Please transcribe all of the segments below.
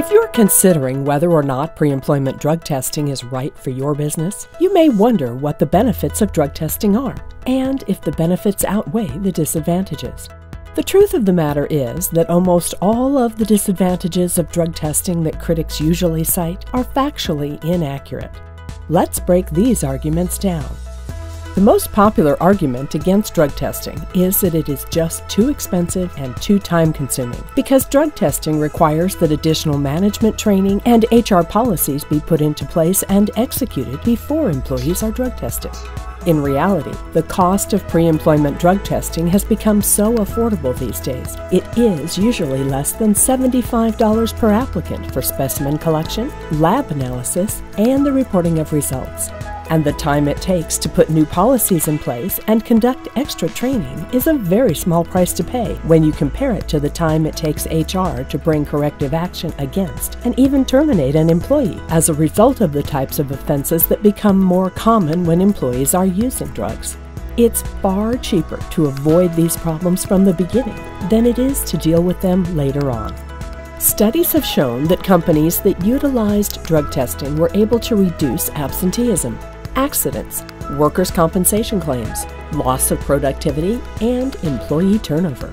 If you're considering whether or not pre-employment drug testing is right for your business, you may wonder what the benefits of drug testing are, and if the benefits outweigh the disadvantages. The truth of the matter is that almost all of the disadvantages of drug testing that critics usually cite are factually inaccurate. Let's break these arguments down. The most popular argument against drug testing is that it is just too expensive and too time-consuming because drug testing requires that additional management training and HR policies be put into place and executed before employees are drug tested. In reality, the cost of pre-employment drug testing has become so affordable these days. It is usually less than $75 per applicant for specimen collection, lab analysis, and the reporting of results. And the time it takes to put new policies in place and conduct extra training is a very small price to pay when you compare it to the time it takes HR to bring corrective action against and even terminate an employee as a result of the types of offenses that become more common when employees are using drugs. It's far cheaper to avoid these problems from the beginning than it is to deal with them later on. Studies have shown that companies that utilized drug testing were able to reduce absenteeism, accidents, workers' compensation claims, loss of productivity, and employee turnover.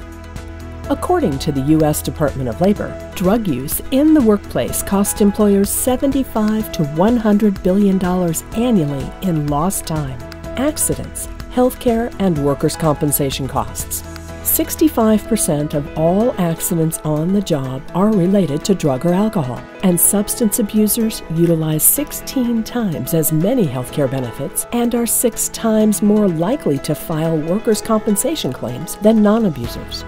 According to the U.S. Department of Labor, drug use in the workplace cost employers $75 to $100 billion annually in lost time, accidents, healthcare, and workers' compensation costs. 65% of all accidents on the job are related to drug or alcohol, and substance abusers utilize 16 times as many healthcare benefits and are 6 times more likely to file workers' compensation claims than non-abusers.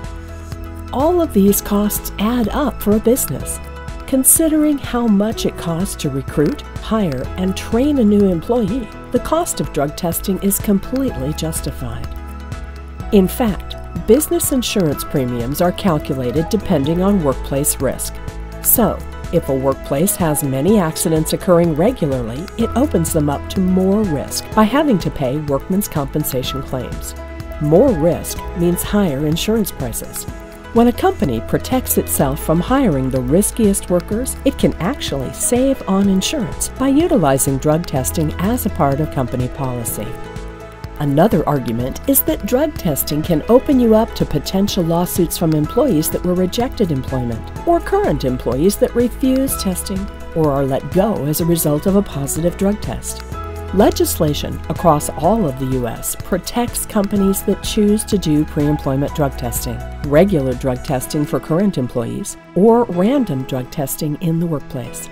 All of these costs add up for a business. Considering how much it costs to recruit, hire, and train a new employee, the cost of drug testing is completely justified. In fact, business insurance premiums are calculated depending on workplace risk. So, if a workplace has many accidents occurring regularly, it opens them up to more risk by having to pay workmen's compensation claims. More risk means higher insurance prices. When a company protects itself from hiring the riskiest workers, it can actually save on insurance by utilizing drug testing as a part of company policy. Another argument is that drug testing can open you up to potential lawsuits from employees that were rejected employment, or current employees that refuse testing or are let go as a result of a positive drug test. Legislation across all of the U.S. protects companies that choose to do pre-employment drug testing, regular drug testing for current employees, or random drug testing in the workplace.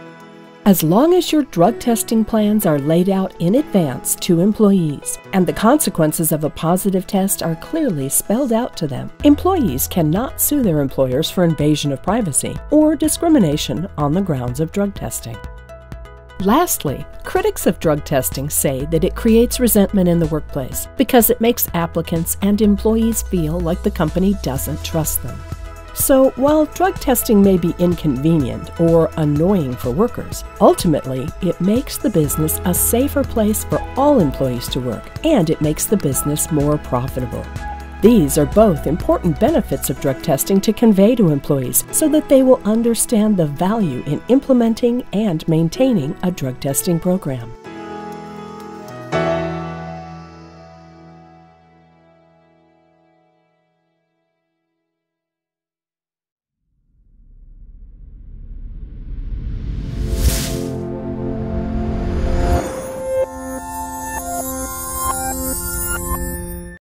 As long as your drug testing plans are laid out in advance to employees and the consequences of a positive test are clearly spelled out to them, employees cannot sue their employers for invasion of privacy or discrimination on the grounds of drug testing. Lastly, critics of drug testing say that it creates resentment in the workplace because it makes applicants and employees feel like the company doesn't trust them. So, while drug testing may be inconvenient or annoying for workers, ultimately it makes the business a safer place for all employees to work, and it makes the business more profitable. These are both important benefits of drug testing to convey to employees so that they will understand the value in implementing and maintaining a drug testing program.